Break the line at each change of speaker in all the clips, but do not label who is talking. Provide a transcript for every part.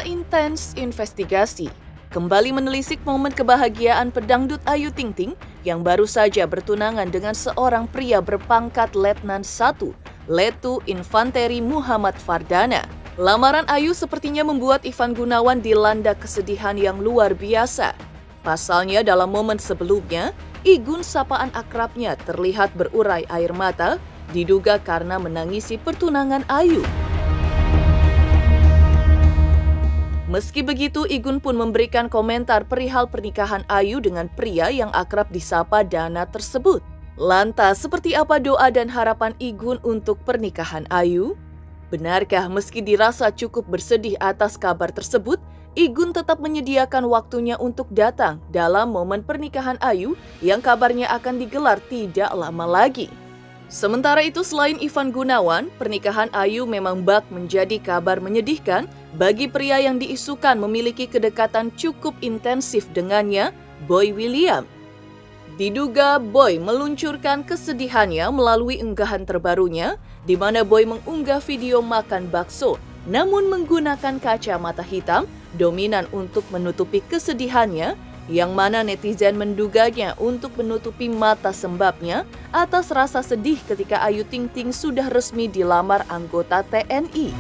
Kamera Intens Investigasi kembali menelisik momen kebahagiaan pedangdut Ayu Ting Ting yang baru saja bertunangan dengan seorang pria berpangkat Letnan 1, Letu Infanteri Muhammad Fardana. Lamaran Ayu sepertinya membuat Ivan Gunawan dilanda kesedihan yang luar biasa. Pasalnya dalam momen sebelumnya, Igun sapaan akrabnya terlihat berurai air mata, diduga karena menangisi pertunangan Ayu. Meski begitu, Igun pun memberikan komentar perihal pernikahan Ayu dengan pria yang akrab disapa Dana tersebut. Lantas, seperti apa doa dan harapan Igun untuk pernikahan Ayu? Benarkah meski dirasa cukup bersedih atas kabar tersebut, Igun tetap menyediakan waktunya untuk datang dalam momen pernikahan Ayu yang kabarnya akan digelar tidak lama lagi? Sementara itu, selain Ivan Gunawan, pernikahan Ayu memang bak menjadi kabar menyedihkan bagi pria yang diisukan memiliki kedekatan cukup intensif dengannya, Boy William. Diduga Boy meluncurkan kesedihannya melalui unggahan terbarunya, di mana Boy mengunggah video makan bakso, namun menggunakan kacamata hitam dominan untuk menutupi kesedihannya, yang mana netizen menduganya untuk menutupi mata sembabnya atas rasa sedih ketika Ayu Ting Ting sudah resmi dilamar anggota TNI.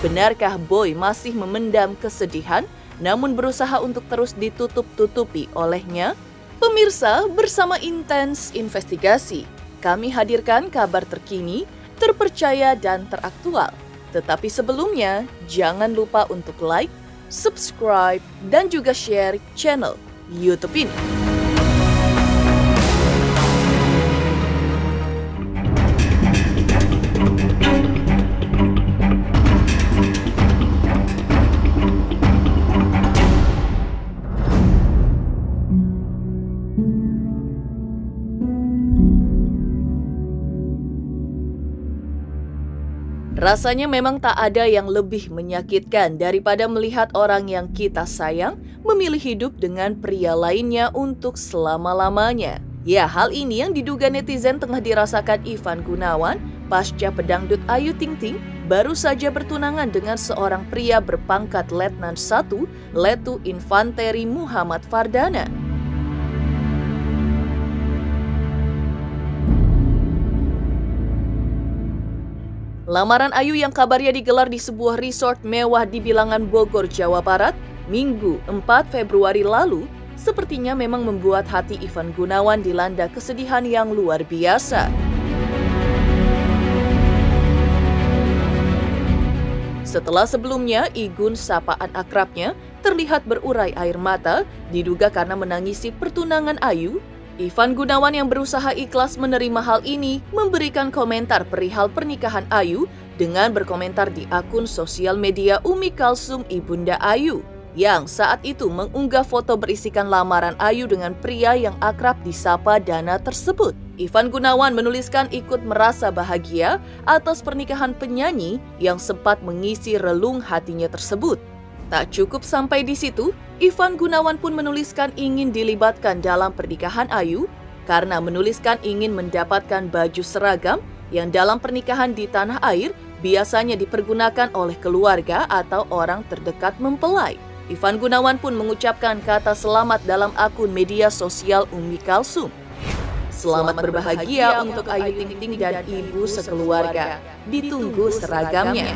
Benarkah Boy masih memendam kesedihan namun berusaha untuk terus ditutup-tutupi olehnya? Pemirsa, bersama Intens Investigasi, kami hadirkan kabar terkini, terpercaya dan teraktual. Tetapi sebelumnya, jangan lupa untuk like, subscribe, dan juga share channel YouTube ini. Rasanya memang tak ada yang lebih menyakitkan daripada melihat orang yang kita sayang memilih hidup dengan pria lainnya untuk selama-lamanya. Ya, hal ini yang diduga netizen tengah dirasakan Ivan Gunawan pasca pedangdut Ayu Ting Ting baru saja bertunangan dengan seorang pria berpangkat Letnan 1, Letu Infanteri Muhammad Fardana. Lamaran Ayu yang kabarnya digelar di sebuah resort mewah di Bilangan Bogor, Jawa Barat, Minggu 4 Februari lalu, sepertinya memang membuat hati Ivan Gunawan dilanda kesedihan yang luar biasa. Setelah sebelumnya, Igun sapaan akrabnya terlihat berurai air mata, diduga karena menangisi pertunangan Ayu. Ivan Gunawan yang berusaha ikhlas menerima hal ini memberikan komentar perihal pernikahan Ayu dengan berkomentar di akun sosial media Umi Kalsum Ibunda Ayu yang saat itu mengunggah foto berisikan lamaran Ayu dengan pria yang akrab disapa Dana tersebut. Ivan Gunawan menuliskan ikut merasa bahagia atas pernikahan penyanyi yang sempat mengisi relung hatinya tersebut. Tak cukup sampai di situ, Ivan Gunawan pun menuliskan ingin dilibatkan dalam pernikahan Ayu karena menuliskan ingin mendapatkan baju seragam yang dalam pernikahan di tanah air biasanya dipergunakan oleh keluarga atau orang terdekat mempelai. Ivan Gunawan pun mengucapkan kata selamat dalam akun media sosial Umi Kalsum. Selamat berbahagia untuk Ayu Ting Ting dan ibu sekeluarga. Ditunggu seragamnya.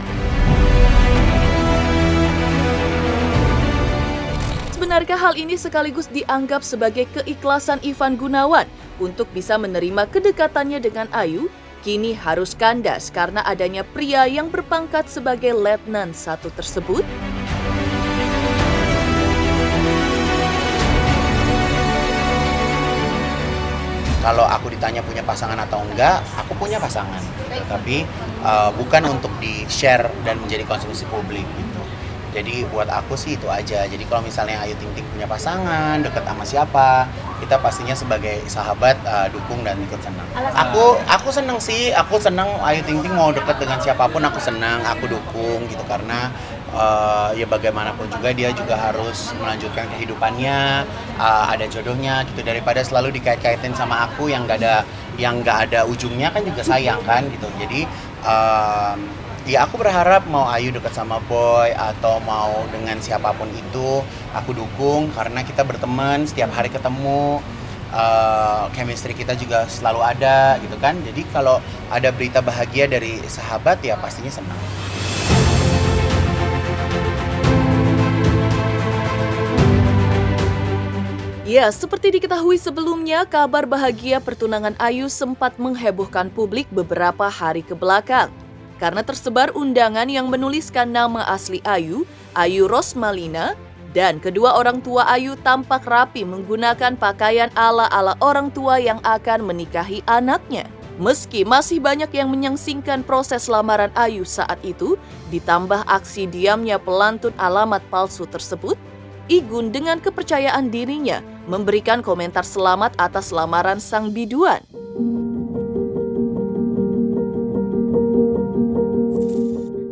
Benarkah hal ini sekaligus dianggap sebagai keikhlasan Ivan Gunawan untuk bisa menerima kedekatannya dengan Ayu, kini harus kandas karena adanya pria yang berpangkat sebagai Letnan 1 tersebut?
Kalau aku ditanya punya pasangan atau enggak, aku punya pasangan. Tapi bukan untuk di-share dan menjadi konsumsi publik gitu. Jadi buat aku sih itu aja. Jadi kalau misalnya Ayu Ting Ting punya pasangan, deket sama siapa, kita pastinya sebagai sahabat dukung dan ikut senang. Aku seneng sih, aku seneng Ayu Ting Ting mau deket dengan siapapun aku senang, aku dukung gitu karena ya bagaimanapun juga dia juga harus melanjutkan kehidupannya, ada jodohnya gitu daripada selalu dikait-kaitin sama aku yang nggak ada ujungnya kan juga sayang kan gitu. Jadi Ya aku berharap mau Ayu dekat sama Boy atau mau dengan siapapun itu, aku dukung karena kita berteman, setiap hari ketemu, chemistry kita juga selalu ada gitu kan. Jadi kalau ada berita bahagia dari sahabat ya pastinya senang.
Ya, seperti diketahui sebelumnya, kabar bahagia pertunangan Ayu sempat menghebohkan publik beberapa hari kebelakang. Karena tersebar undangan yang menuliskan nama asli Ayu, Ayu Rosmalina, dan kedua orang tua Ayu tampak rapi menggunakan pakaian ala-ala orang tua yang akan menikahi anaknya. Meski masih banyak yang menyangsingkan proses lamaran Ayu saat itu, ditambah aksi diamnya pelantun alamat palsu tersebut, Igun dengan kepercayaan dirinya memberikan komentar selamat atas lamaran sang biduan.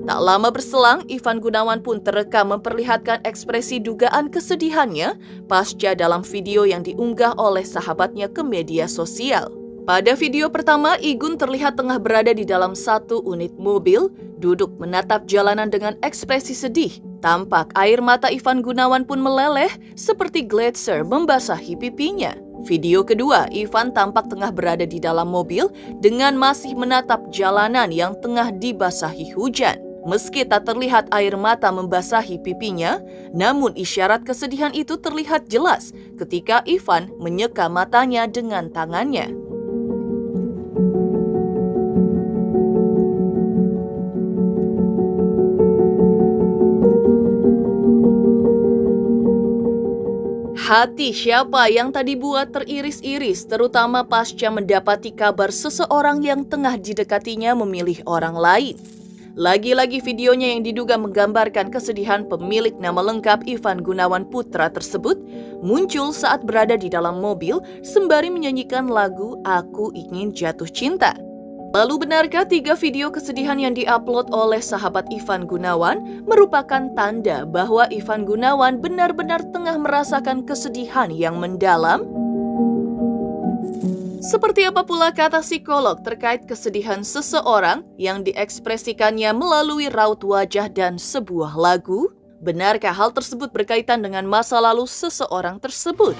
Tak lama berselang, Ivan Gunawan pun terekam memperlihatkan ekspresi dugaan kesedihannya pasca dalam video yang diunggah oleh sahabatnya ke media sosial. Pada video pertama, Igun terlihat tengah berada di dalam satu unit mobil, duduk menatap jalanan dengan ekspresi sedih. Tampak air mata Ivan Gunawan pun meleleh seperti gletser membasahi pipinya. Video kedua, Ivan tampak tengah berada di dalam mobil dengan masih menatap jalanan yang tengah dibasahi hujan. Meski tak terlihat air mata membasahi pipinya, namun isyarat kesedihan itu terlihat jelas ketika Ivan menyeka matanya dengan tangannya. Hati siapa yang tadi buat teriris-iris, terutama pasca mendapati kabar seseorang yang tengah didekatinya memilih orang lain. Lagi-lagi videonya yang diduga menggambarkan kesedihan pemilik nama lengkap Ivan Gunawan Putra tersebut muncul saat berada di dalam mobil sembari menyanyikan lagu Aku Ingin Jatuh Cinta. Lalu benarkah 3 video kesedihan yang diupload oleh sahabat Ivan Gunawan merupakan tanda bahwa Ivan Gunawan benar-benar tengah merasakan kesedihan yang mendalam? Seperti apa pula kata psikolog terkait kesedihan seseorang yang diekspresikannya melalui raut wajah dan sebuah lagu? Benarkah hal tersebut berkaitan dengan masa lalu seseorang tersebut?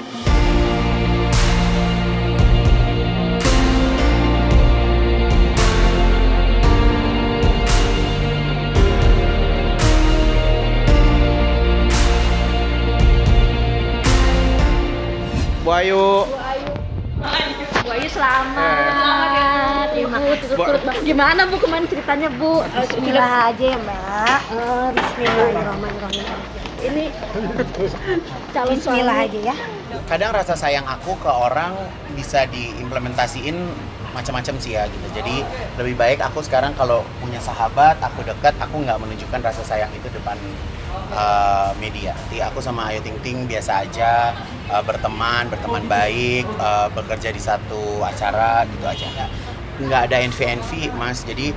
Bu Ayu.
Bu Ayu selamat. Gimana Bu kemarin ceritanya Bu?
Bismillah aja ya Mbak.
Bismillahirrahmanirrahim. Ini calon
Bismillah
suami.
aja ya.
Kadang rasa sayang aku ke orang bisa diimplementasiin macam-macam sih ya gitu. Jadi lebih baik aku sekarang kalau punya sahabat, aku dekat, aku nggak menunjukkan rasa sayang itu depan media. Jadi aku sama Ayu Ting Ting biasa aja, berteman baik, bekerja di satu acara gitu aja. Nggak ada envy Mas. Jadi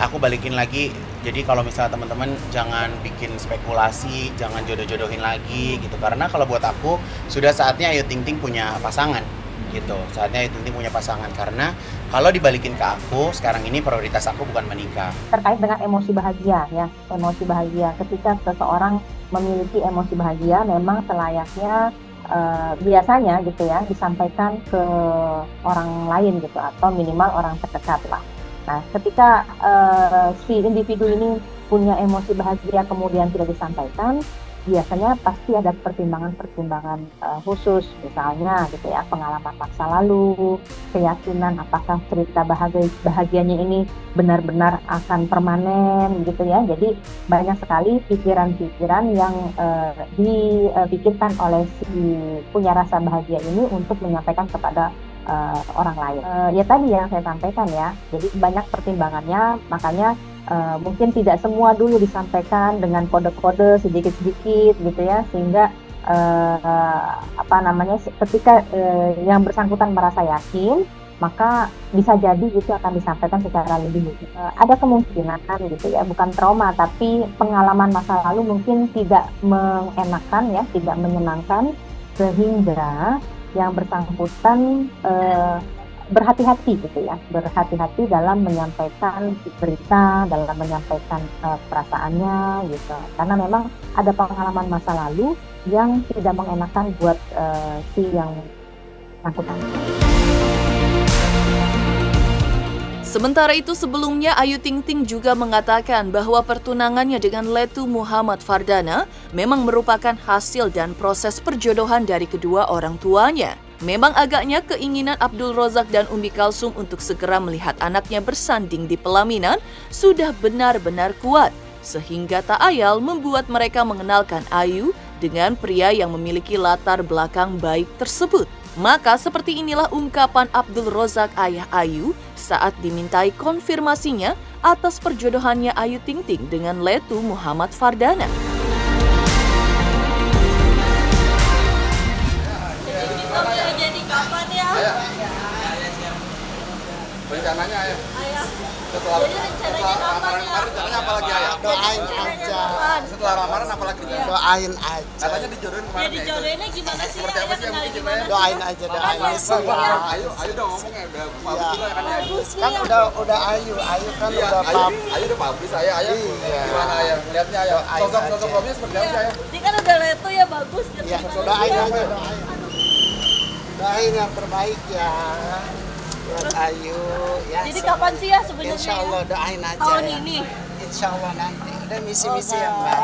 aku balikin lagi. Jadi kalau misalnya teman-teman jangan bikin spekulasi, jangan jodoh-jodohin lagi gitu. Karena kalau buat aku sudah saatnya Ayu Ting Ting punya pasangan gitu. Saatnya Ayu Ting Ting punya pasangan karena kalau dibalikin ke aku, sekarang ini prioritas aku bukan menikah.
Terkait dengan emosi bahagia ya, emosi bahagia. Ketika seseorang memiliki emosi bahagia, memang selayaknya biasanya gitu ya disampaikan ke orang lain gitu atau minimal orang terdekat lah. Nah, ketika si individu ini punya emosi bahagia kemudian tidak disampaikan, biasanya pasti ada pertimbangan-pertimbangan khusus, misalnya gitu ya, pengalaman masa lalu, keyakinan apakah cerita bahagianya ini benar-benar akan permanen gitu ya. Jadi banyak sekali pikiran-pikiran yang dipikirkan oleh si punya rasa bahagia ini untuk menyampaikan kepada orang lain. Ya tadi yang saya sampaikan ya, jadi banyak pertimbangannya, makanya mungkin tidak semua dulu disampaikan dengan kode-kode sedikit-sedikit gitu ya, sehingga ketika yang bersangkutan merasa yakin, maka bisa jadi itu akan disampaikan secara lebih ada kemungkinan gitu ya, bukan trauma tapi pengalaman masa lalu mungkin tidak mengenakan ya, tidak menyenangkan, sehingga yang bersangkutan berhati-hati gitu ya, berhati-hati dalam menyampaikan berita, dalam menyampaikan perasaannya gitu. Karena memang ada pengalaman masa lalu yang tidak mengenakan buat si yang bersangkutan.
Sementara itu sebelumnya Ayu Ting Ting juga mengatakan bahwa pertunangannya dengan Letu Muhammad Fardana memang merupakan hasil dan proses perjodohan dari kedua orang tuanya. Memang agaknya keinginan Abdul Rozak dan Umi Kalsum untuk segera melihat anaknya bersanding di pelaminan sudah benar-benar kuat, sehingga tak ayal membuat mereka mengenalkan Ayu dengan pria yang memiliki latar belakang baik tersebut. Maka seperti inilah ungkapan Abdul Rozak ayah Ayu saat dimintai konfirmasinya atas perjodohannya Ayu Ting Ting dengan Letu Muhammad Fardana.
Jadi kapan ya?
Rencananya ya?
Ayah.
Setelah
Jadi rencananya kapan ya?
rencananya apa lagi ya?
Doain aja.
Setelah lamaran apa lagi?
Doain aja.
Katanya dijodohin kemarin.
Jadi jodohnya gimana sih?
Seperti apa sih yang mungkin gimana?
Doain aja, doain
Ayo dong ngomong ya, udah publis juga kan ya.
Kan udah Ayu kan
Iya,
udah pap.
Ayo udah publis, ayah gimana ya? Lihatnya ayah. Sosok suaminya seperti apa sih ayah?
Ini kan udah Leto ya, bagus gitu.
Ya, doain aja, doain. Doain yang terbaik ya. Buat Ayu ya.
Jadi kapan sih ya sebenarnya?
Insya Allah doain aja.
Tahun
ya.
ini.
Insya Allah nanti. Udah misi-misi ya Mbak.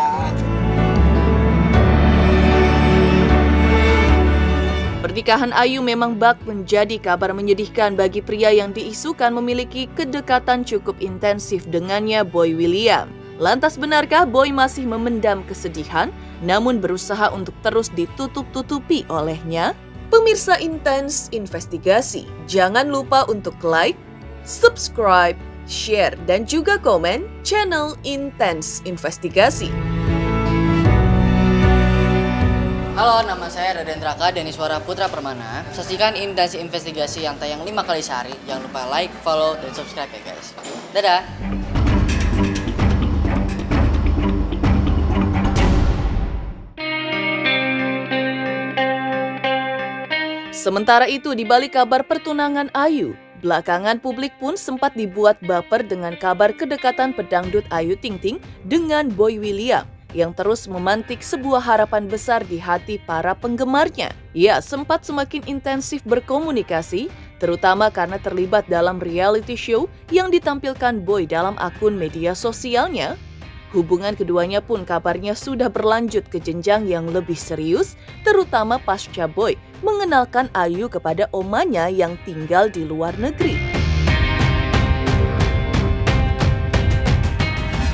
Pernikahan Ayu memang bak menjadi kabar menyedihkan bagi pria yang diisukan memiliki kedekatan cukup intensif dengannya, Boy William. Lantas benarkah Boy masih memendam kesedihan, namun berusaha untuk terus ditutup-tutupi olehnya? Pemirsa Intens Investigasi, jangan lupa untuk like, subscribe, share, dan juga komen channel Intens Investigasi.
Halo, nama saya Radendraka Deniswara Putra Permana. Saksikan Intens Investigasi yang tayang 5 kali sehari. Jangan lupa like, follow, dan subscribe ya guys. Dadah!
Sementara itu, di balik kabar pertunangan Ayu, belakangan publik pun sempat dibuat baper dengan kabar kedekatan pedangdut Ayu Ting Ting dengan Boy William yang terus memantik sebuah harapan besar di hati para penggemarnya. Ia sempat semakin intensif berkomunikasi, terutama karena terlibat dalam reality show yang ditampilkan Boy dalam akun media sosialnya. Hubungan keduanya pun kabarnya sudah berlanjut ke jenjang yang lebih serius, terutama pasca Boy mengenalkan Ayu kepada omanya yang tinggal di luar negeri.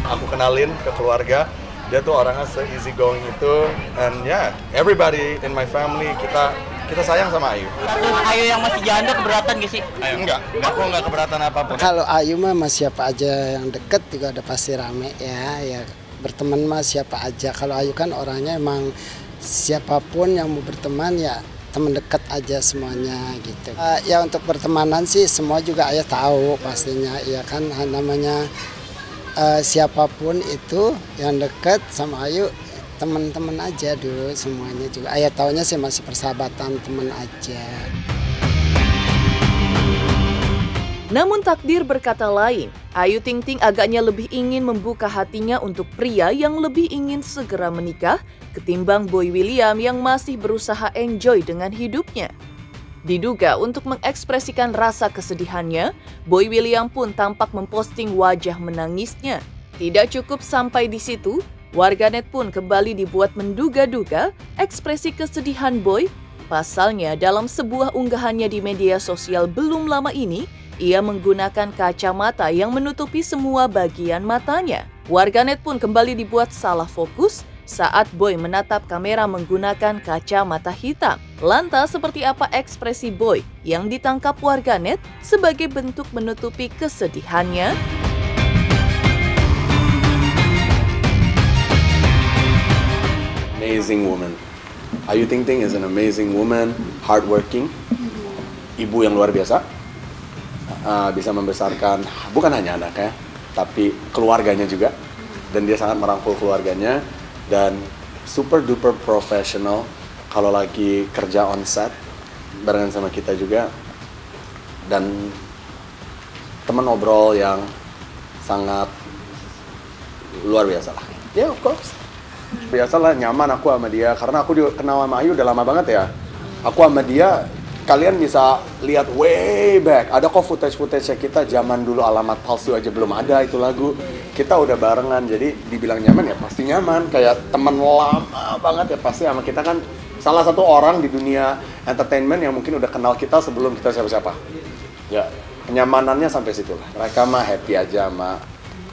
Aku kenalin ke keluarga, dia tuh orangnya se-easy going itu, and yeah, everybody in my family, kita sayang sama Ayu.
Ayu yang masih janda keberatan gak sih?
Enggak, aku nggak keberatan apapun.
Kalau Ayu mah siapa aja yang deket juga udah pasti rame ya berteman mah siapa aja. Kalau Ayu kan orangnya emang siapapun yang mau berteman ya teman dekat aja semuanya gitu. Ya untuk pertemanan sih semua juga Ayah tahu pastinya ya kan, namanya siapapun itu yang dekat sama Ayu teman-teman aja dulu semuanya juga. Ayah taunya sih masih persahabatan teman aja.
Namun takdir berkata lain, Ayu Ting Ting agaknya lebih ingin membuka hatinya untuk pria yang lebih ingin segera menikah ketimbang Boy William yang masih berusaha enjoy dengan hidupnya. Diduga untuk mengekspresikan rasa kesedihannya, Boy William pun tampak memposting wajah menangisnya. Tidak cukup sampai di situ, warganet pun kembali dibuat menduga-duga ekspresi kesedihan Boy. Pasalnya dalam sebuah unggahannya di media sosial belum lama ini, ia menggunakan kacamata yang menutupi semua bagian matanya. Warganet pun kembali dibuat salah fokus saat Boy menatap kamera menggunakan kacamata hitam. Lantas seperti apa ekspresi Boy yang ditangkap warganet sebagai bentuk menutupi kesedihannya?
Amazing woman. Ayu Ting Ting is an amazing woman, hardworking, ibu yang luar biasa. Bisa membesarkan bukan hanya anaknya, tapi keluarganya juga. Dan dia sangat merangkul keluarganya dan super duper professional. Kalau lagi kerja on set barengan sama kita juga, dan teman ngobrol yang sangat luar biasa lah. Ya, of course. Biasalah nyaman aku sama dia, karena aku juga kenal sama Ayu udah lama banget ya. Aku sama dia, kalian bisa lihat way back. Ada kok footage-footage kita zaman dulu Alamat Palsu aja belum ada itu lagu. Kita udah barengan, jadi dibilang nyaman ya pasti nyaman. Kayak teman lama banget ya pasti sama kita kan. Salah satu orang di dunia entertainment yang mungkin udah kenal kita sebelum kita siapa-siapa. Ya, kenyamanannya sampai situ lah. Mereka mah happy aja sama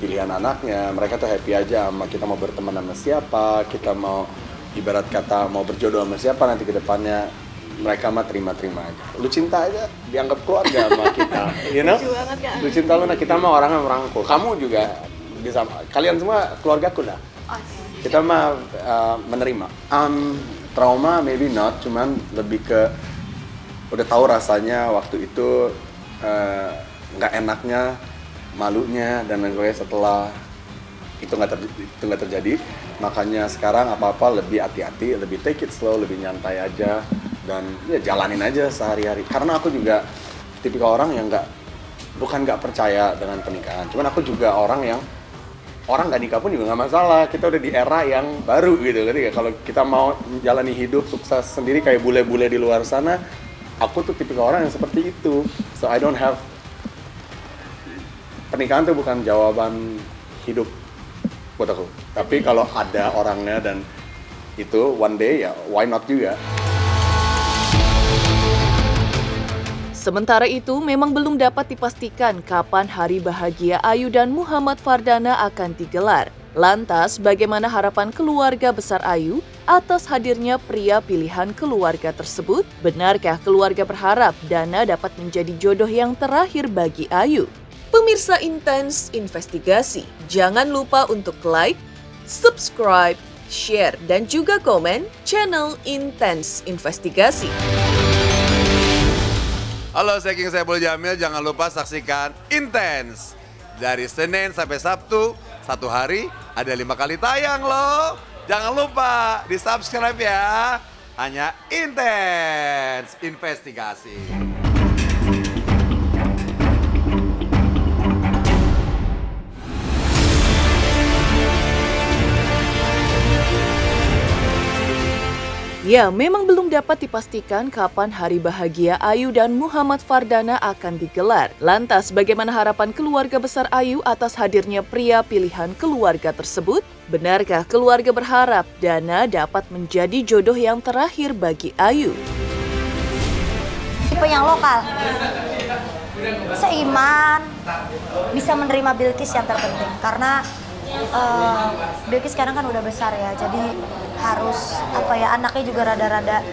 pilihan anaknya. Mereka tuh happy aja sama kita mau berteman sama siapa. Kita mau ibarat kata mau berjodoh sama siapa nanti ke depannya. Mereka mah terima-terima aja. Lu cinta aja, dianggap keluarga sama kita. You know? Lu cinta lu, nah kita mah orangnya merangkul. Kamu juga bisa, kalian semua keluargaku dah. Kita mah menerima. Trauma maybe not, cuman lebih ke udah tahu rasanya waktu itu nggak enaknya, malunya dan lain sebagainya setelah itu nggak terjadi. Makanya sekarang apa-apa lebih hati-hati, lebih take it slow, lebih nyantai aja dan ya jalanin aja sehari-hari. Karena aku juga tipikal orang yang bukan nggak percaya dengan pernikahan, cuman aku juga orang yang orang nggak nikah pun juga nggak masalah. Kita udah di era yang baru gitu. Kalau kita mau jalani hidup sukses sendiri kayak bule-bule di luar sana, aku tuh tipikal orang yang seperti itu. So I don't have, pernikahan tuh bukan jawaban hidup buat aku. Tapi kalau ada orangnya dan itu one day ya why not juga.
Sementara itu, memang belum dapat dipastikan kapan hari bahagia Ayu dan Muhammad Fardana akan digelar. Lantas, bagaimana harapan keluarga besar Ayu atas hadirnya pria pilihan keluarga tersebut? Benarkah keluarga berharap Dana dapat menjadi jodoh yang terakhir bagi Ayu? Pemirsa Intens Investigasi, jangan lupa untuk like, subscribe, share, dan juga komen channel Intens Investigasi.
Halo, saya King Saiful Jamil. Jangan lupa saksikan Intens dari Senin sampai Sabtu. Satu hari ada 5 kali tayang loh. Jangan lupa di-subscribe ya. Hanya Intens Investigasi.
Ya, memang belum dapat dipastikan kapan hari bahagia Ayu dan Muhammad Fardana akan digelar. Lantas, bagaimana harapan keluarga besar Ayu atas hadirnya pria pilihan keluarga tersebut? Benarkah keluarga berharap Dana dapat menjadi jodoh yang terakhir bagi Ayu?
Tipe yang lokal, seiman, bisa menerima Bilqis yang terpenting. Karena Bilqis sekarang kan udah besar ya, jadi harus anaknya juga rada-rada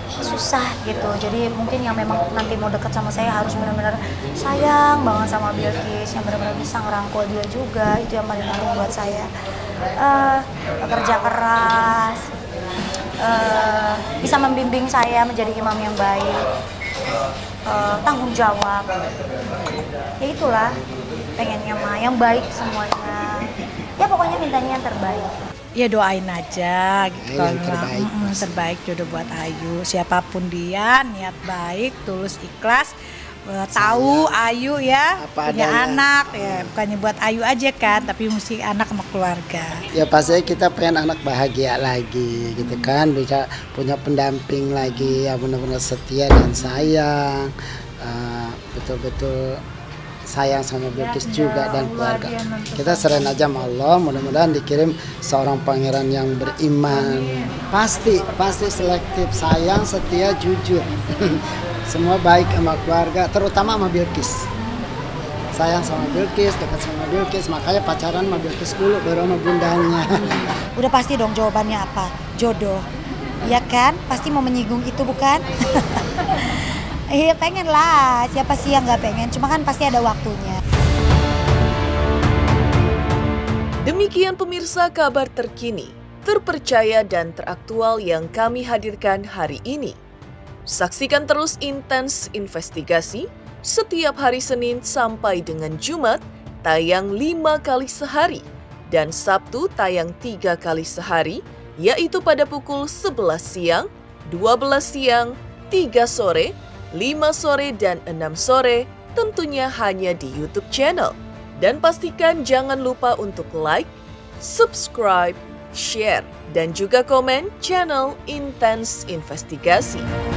susah gitu. Jadi mungkin yang memang nanti mau deket sama saya harus benar-benar sayang banget sama Bilqis, yang benar-benar bisa ngerangkul dia juga. Itu yang paling penting buat saya. Kerja keras, bisa membimbing saya menjadi imam yang baik, tanggung jawab. Ya itulah pengennya mah yang baik semuanya. Ya pokoknya mintanya yang terbaik.
Ya doain aja gitu.
Yang terbaik,
terbaik jodoh buat Ayu. Siapapun dia, niat baik, tulus, ikhlas, tahu Ayu ya
apa
punya
adanya.
anak ya, bukannya buat Ayu aja kan, tapi mesti anak sama keluarga.
Ya pasti kita pengen anak bahagia lagi gitu kan, bisa punya pendamping lagi ya benar-benar setia dan sayang, betul-betul sayang sama Bilqis juga dan keluarga. Kita serahin aja sama Allah, mudah-mudahan dikirim seorang pangeran yang beriman. Pasti selektif, sayang, setia, jujur. Semua baik sama keluarga, terutama sama Bilqis. Sayang sama Bilqis, dekat sama Bilqis, makanya pacaran sama Bilqis dulu baru sama bundanya.
Udah pasti dong jawabannya apa? Jodoh. Ya kan? Pasti mau menyinggung itu bukan? Iya pengen lah, siapa sih yang nggak pengen, cuma kan pasti ada waktunya.
Demikian pemirsa kabar terkini, terpercaya dan teraktual yang kami hadirkan hari ini. Saksikan terus Intens Investigasi setiap hari Senin sampai dengan Jumat, tayang 5 kali sehari, dan Sabtu tayang 3 kali sehari, yaitu pada pukul 11 siang, 12 siang, 3 sore, 5 sore dan 6 sore, tentunya hanya di YouTube channel. Dan pastikan jangan lupa untuk like, subscribe, share, dan juga komen channel Intense Investigasi.